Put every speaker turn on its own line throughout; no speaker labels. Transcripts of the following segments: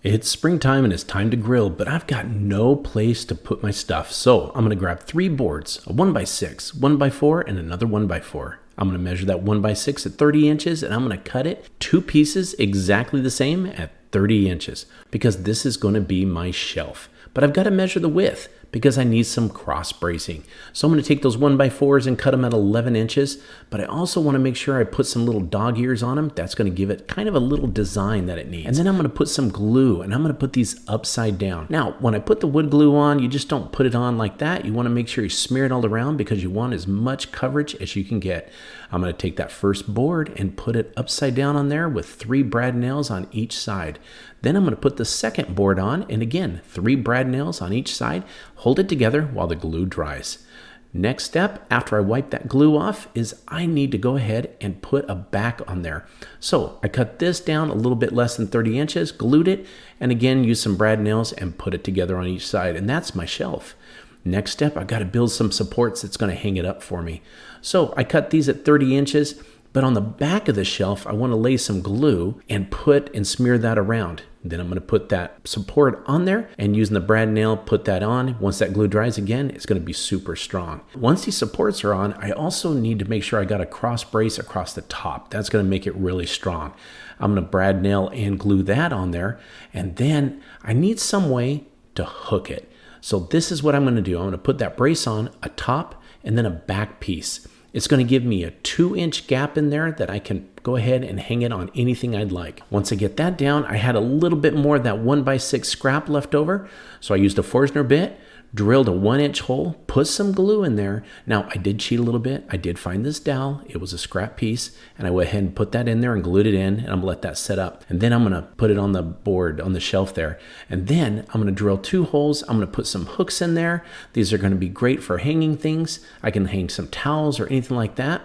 It's springtime and it's time to grill, but I've got no place to put my stuff. So I'm going to grab 3 boards, a 1x6, 1x4, and another 1x4. I'm going to measure that 1x6 at 30 inches and I'm going to cut it 2 pieces exactly the same at 30 inches because this is going to be my shelf. But I've got to measure the width because I need some cross bracing. So I'm going to take those 1x4s and cut them at 11 inches, but I also want to make sure I put some little dog ears on them. That's going to give it kind of a little design that it needs. And then I'm going to put some glue and I'm going to put these upside down. Now, when I put the wood glue on, you just don't put it on like that. You want to make sure you smear it all around because you want as much coverage as you can get. I'm going to take that first board and put it upside down on there with 3 brad nails on each side. Then I'm going to put the second board on, and again, 3 brad nails on each side. Hold it together while the glue dries. Next step, after I wipe that glue off, is I need to go ahead and put a back on there. So I cut this down a little bit less than 30 inches, glued it, and again, use some brad nails and put it together on each side. And that's my shelf. Next step, I've got to build some supports that's going to hang it up for me. So I cut these at 30 inches, but on the back of the shelf, I want to lay some glue and put and smear that around. Then I'm going to put that support on there and using the brad nail, put that on. Once that glue dries again, it's going to be super strong. Once these supports are on, I also need to make sure I got a cross brace across the top. That's going to make it really strong. I'm going to brad nail and glue that on there. And then I need some way to hook it. So this is what I'm going to do. I'm going to put that brace on, a top, and then a back piece. It's going to give me a 2-inch gap in there that I can go ahead and hang it on anything I'd like. Once I get that down, I had a little bit more of that 1x6 scrap left over. So I used a Forstner bit, drilled a 1-inch hole, put some glue in there. Now I did cheat a little bit. I did find this dowel. It was a scrap piece and I went ahead and put that in there and glued it in, and I'm gonna let that set up. And then I'm gonna put it on the board, on the shelf there. And then I'm gonna drill 2 holes. I'm gonna put some hooks in there. These are gonna be great for hanging things. I can hang some towels or anything like that.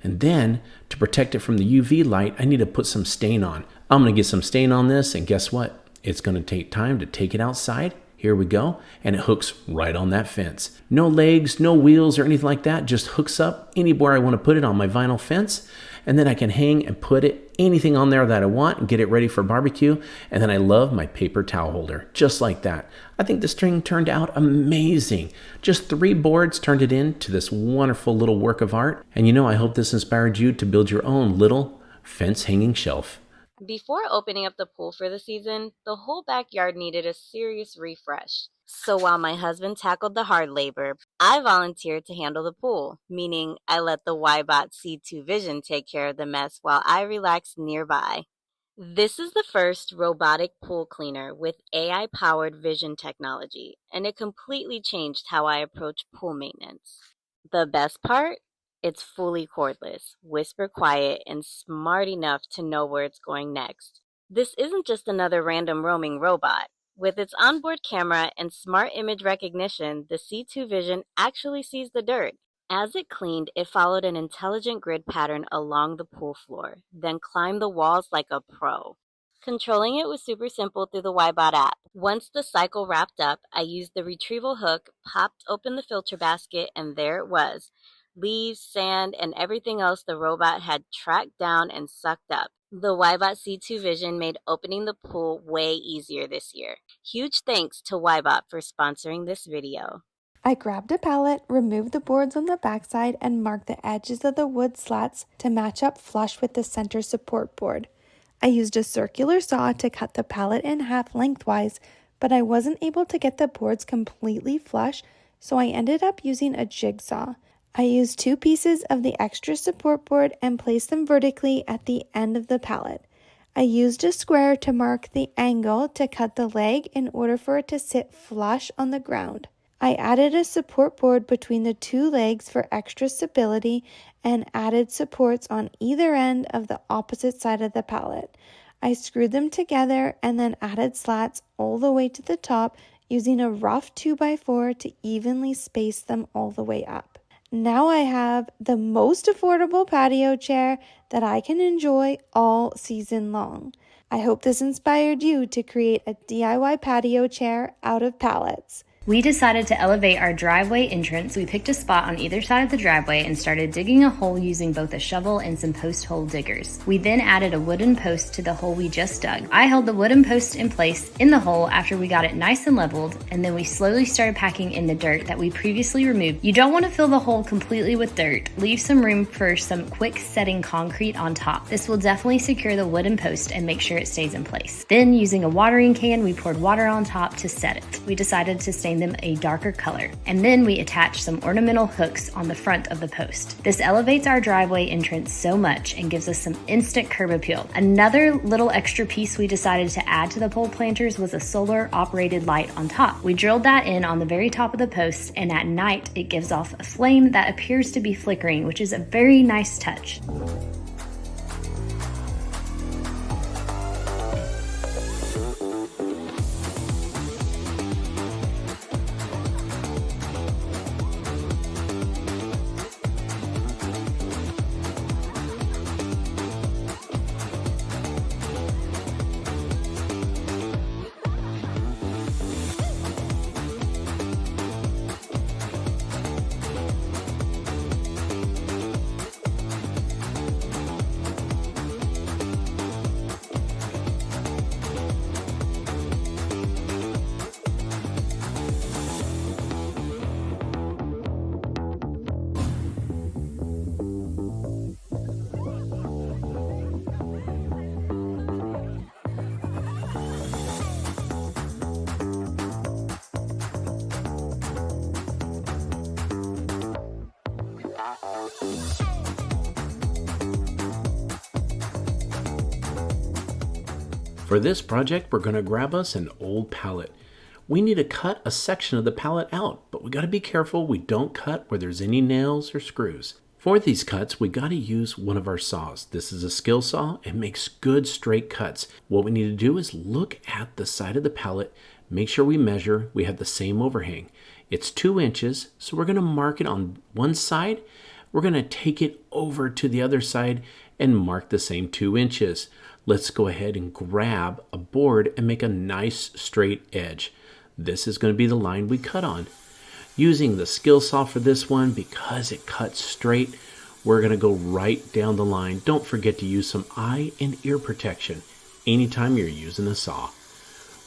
And then to protect it from the UV light, I need to put some stain on. I'm gonna get some stain on this, and guess what? It's gonna take time to take it outside. Here we go, and it hooks right on that fence. No legs, no wheels or anything like that, just hooks up anywhere I want to put it on my vinyl fence, and then I can hang and put it anything on there that I want and get it ready for barbecue. And then I love my paper towel holder, just like that. I think the string turned out amazing. Just 3 boards turned it into this wonderful little work of art. And you know, I hope this inspired you to build your own little fence hanging shelf.
Before opening up the pool for the season, the whole backyard needed a serious refresh. So while my husband tackled the hard labor, I volunteered to handle the pool, meaning I let the Ybot C2 Vision take care of the mess while I relaxed nearby. This is the first robotic pool cleaner with AI-powered vision technology, and it completely changed how I approach pool maintenance. The best part? It's fully cordless, whisper quiet, and smart enough to know where it's going next. This isn't just another random roaming robot. With its onboard camera and smart image recognition, the C2 Vision actually sees the dirt. As it cleaned, it followed an intelligent grid pattern along the pool floor, then climbed the walls like a pro. Controlling it was super simple through the Ybot app. Once the cycle wrapped up, I used the retrieval hook, popped open the filter basket, and there it was. Leaves, sand, and everything else the robot had tracked down and sucked up. The Ybot C2 Vision made opening the pool way easier this year. Huge thanks to Ybot for sponsoring this video.
I grabbed a pallet, removed the boards on the backside, and marked the edges of the wood slats to match up flush with the center support board. I used a circular saw to cut the pallet in half lengthwise, but I wasn't able to get the boards completely flush, so I ended up using a jigsaw. I used 2 pieces of the extra support board and placed them vertically at the end of the pallet. I used a square to mark the angle to cut the leg in order for it to sit flush on the ground. I added a support board between the 2 legs for extra stability and added supports on either end of the opposite side of the pallet. I screwed them together and then added slats all the way to the top using a rough 2x4 to evenly space them all the way up. Now I have the most affordable patio chair that I can enjoy all season long. I hope this inspired you to create a DIY patio chair out of pallets.
We decided to elevate our driveway entrance. We picked a spot on either side of the driveway and started digging a hole using both a shovel and some post hole diggers. We then added a wooden post to the hole we just dug. I held the wooden post in place in the hole after we got it nice and leveled, and then we slowly started packing in the dirt that we previously removed. You don't want to fill the hole completely with dirt. Leave some room for some quick setting concrete on top. This will definitely secure the wooden post and make sure it stays in place. Then, using a watering can, we poured water on top to set it. We decided to stain them a darker color, and then we attached some ornamental hooks on the front of the post. This elevates our driveway entrance so much and gives us some instant curb appeal. Another little extra piece we decided to add to the pole planters was a solar operated light on top. We drilled that in on the very top of the post, and at night it gives off a flame that appears to be flickering, which is a very nice touch.
For this project, we're going to grab us an old pallet. We need to cut a section of the pallet out, but we got to be careful we don't cut where there's any nails or screws. For these cuts, we got to use one of our saws. This is a skill saw. It makes good straight cuts. What we need to do is look at the side of the pallet, make sure we measure, we have the same overhang. It's 2 inches, so we're going to mark it on one side. We're going to take it over to the other side and mark the same 2 inches. Let's go ahead and grab a board and make a nice straight edge. This is going to be the line we cut on. Using the skill saw for this one, because it cuts straight, we're going to go right down the line. Don't forget to use some eye and ear protection anytime you're using a saw.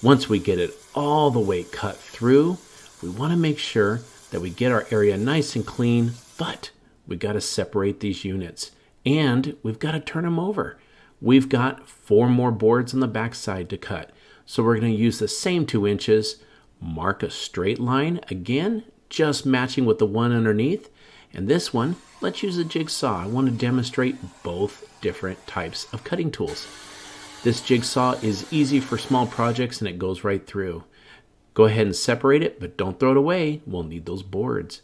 Once we get it all the way cut through, we want to make sure that we get our area nice and clean, but we got to separate these units and we've got to turn them over. We've got 4 more boards on the back side to cut. So we're going to use the same 2 inches, mark a straight line, again, just matching with the one underneath. And this one, let's use a jigsaw. I want to demonstrate both different types of cutting tools. This jigsaw is easy for small projects and it goes right through. Go ahead and separate it, but don't throw it away. We'll need those boards.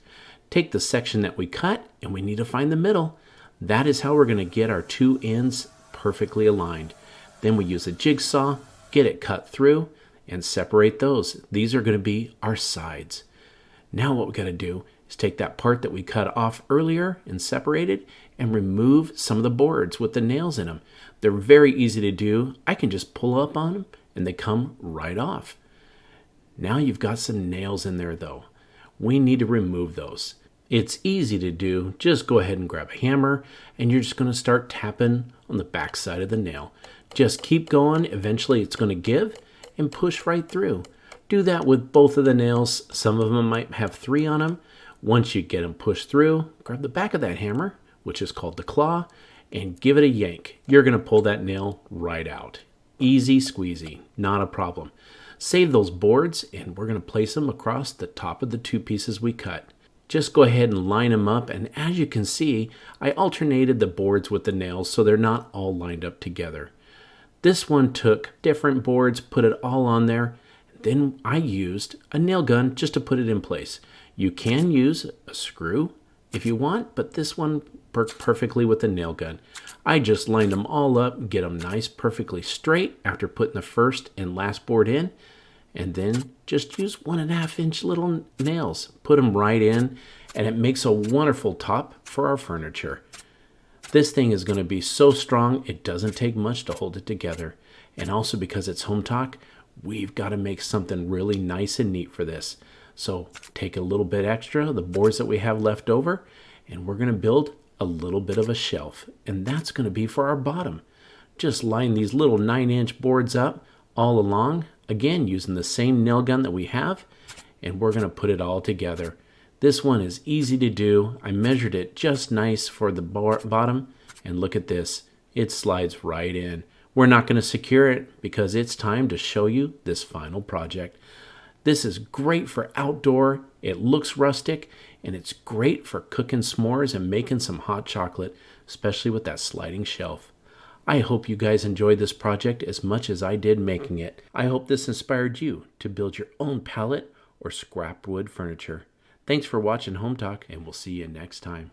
Take the section that we cut and we need to find the middle. That is how we're going to get our 2 ends perfectly aligned. Then we use a jigsaw, get it cut through, and separate those. These are going to be our sides. Now what we got to do is take that part that we cut off earlier and separated and remove some of the boards with the nails in them. They're very easy to do. I can just pull up on them and they come right off. Now you've got some nails in there though. We need to remove those. It's easy to do. Just go ahead and grab a hammer and you're just going to start tapping on the back side of the nail. Just keep going. Eventually it's going to give and push right through. Do that with both of the nails. Some of them might have 3 on them. Once you get them pushed through, grab the back of that hammer, which is called the claw, and give it a yank. You're going to pull that nail right out. Easy squeezy, not a problem. Save those boards and we're going to place them across the top of the 2 pieces we cut. Just go ahead and line them up, and as you can see, I alternated the boards with the nails so they're not all lined up together. This one took different boards, put it all on there, then I used a nail gun just to put it in place. You can use a screw if you want, but this one worked perfectly with a nail gun. I just lined them all up, get them nice, perfectly straight after putting the first and last board in. And then just use 1.5 inch little nails. Put them right in and it makes a wonderful top for our furniture. This thing is going to be so strong, it doesn't take much to hold it together. And also because it's Hometalk, we've got to make something really nice and neat for this. So take a little bit extra, the boards that we have left over, and we're going to build a little bit of a shelf. And that's going to be for our bottom. Just line these little 9-inch boards up all along, again using the same nail gun that we have, and we're going to put it all together. This one is easy to do. I measured it just nice for the bottom, and look at this. It slides right in. We're not going to secure it because it's time to show you this final project. This is great for outdoor. It looks rustic, and it's great for cooking s'mores and making some hot chocolate, especially with that sliding shelf. I hope you guys enjoyed this project as much as I did making it. I hope this inspired you to build your own pallet or scrap wood furniture. Thanks for watching Home Talk, and we'll see you next time.